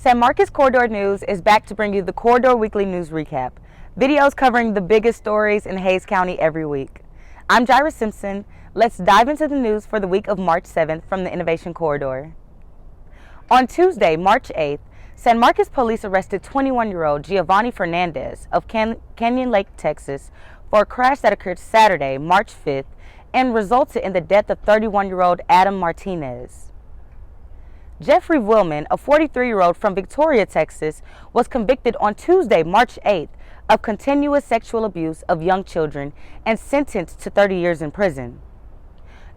San Marcos Corridor News is back to bring you the Corridor Weekly News Recap, videos covering the biggest stories in Hays County every week. I'm Jaira Simpson. Let's dive into the news for the week of March 7th from the Innovation Corridor. On Tuesday, March 8th, San Marcos police arrested 21-year-old Giovanni Fernandez of Canyon Lake, Texas, for a crash that occurred Saturday, March 5th, and resulted in the death of 31-year-old Adam Martinez. Jeffrey Willman, a 43-year-old from Victoria, Texas, was convicted on Tuesday, March 8th, of continuous sexual abuse of young children and sentenced to 30 years in prison.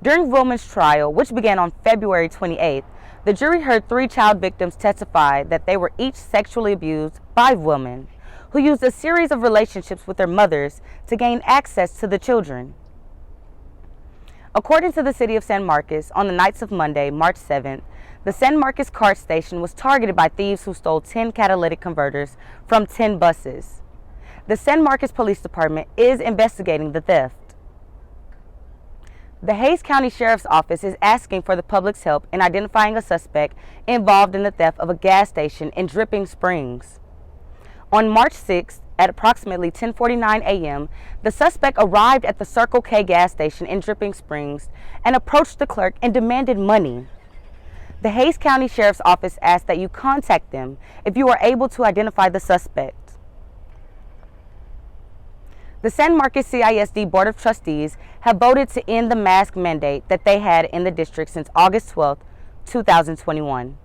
During Willman's trial, which began on February 28th, the jury heard 3 child victims testify that they were each sexually abused by Willman, who used a series of relationships with their mothers to gain access to the children. According to the city of San Marcos, on the nights of Monday, March 7th, the San Marcos CART station was targeted by thieves who stole 10 catalytic converters from 10 buses. The San Marcos Police Department is investigating the theft. The Hays County Sheriff's Office is asking for the public's help in identifying a suspect involved in the theft of a gas station in Dripping Springs. On March 6th, at approximately 10:49 a.m., the suspect arrived at the Circle K gas station in Dripping Springs and approached the clerk and demanded money. The Hays County Sheriff's Office asked that you contact them if you are able to identify the suspect. The San Marcos CISD Board of Trustees have voted to end the mask mandate that they had in the district since August 12, 2021.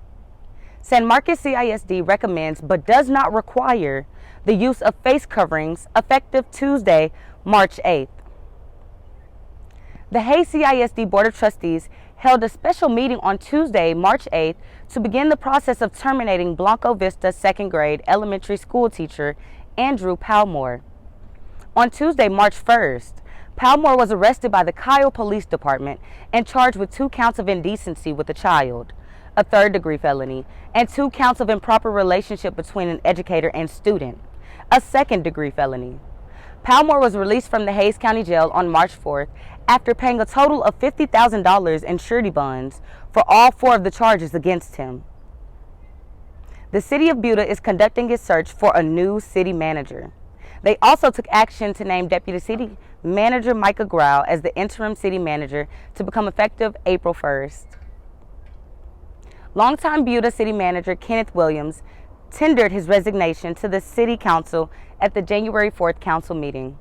San Marcos CISD recommends but does not require the use of face coverings effective Tuesday, March 8th. The Hays CISD Board of Trustees held a special meeting on Tuesday, March 8th, to begin the process of terminating Blanco Vista second grade elementary school teacher Andrew Palmore. On Tuesday, March 1st, Palmore was arrested by the Kyle Police Department and charged with 2 counts of indecency with a child, a third-degree felony, and 2 counts of improper relationship between an educator and student, a second-degree felony. Palmore was released from the Hays County Jail on March 4th after paying a total of $50,000 in surety bonds for all 4 of the charges against him. The City of Buda is conducting its search for a new city manager. They also took action to name Deputy City Manager Micah Grau as the interim city manager to become effective April 1st. Longtime Buda City Manager Kenneth Williams tendered his resignation to the City Council at the January 4th Council meeting.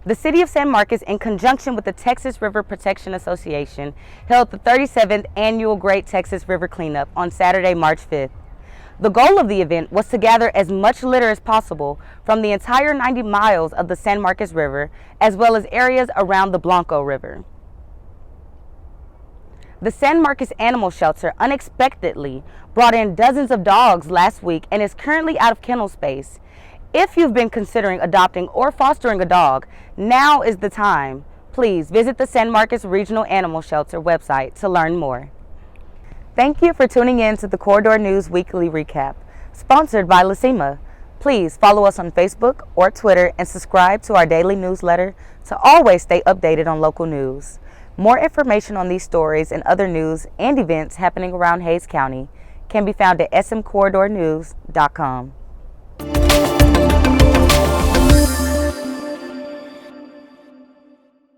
The City of San Marcos, in conjunction with the Texas River Protection Association, held the 37th Annual Great Texas River Cleanup on Saturday, March 5th. The goal of the event was to gather as much litter as possible from the entire 90 miles of the San Marcos River, as well as areas around the Blanco River. The San Marcos Animal Shelter unexpectedly brought in dozens of dogs last week and is currently out of kennel space. If you've been considering adopting or fostering a dog, now is the time. Please visit the San Marcos Regional Animal Shelter website to learn more. Thank you for tuning in to the Corridor News Weekly Recap, sponsored by Lacima. Please follow us on Facebook or Twitter and subscribe to our daily newsletter to always stay updated on local news. More information on these stories and other news and events happening around Hays County can be found at smcorridornews.com.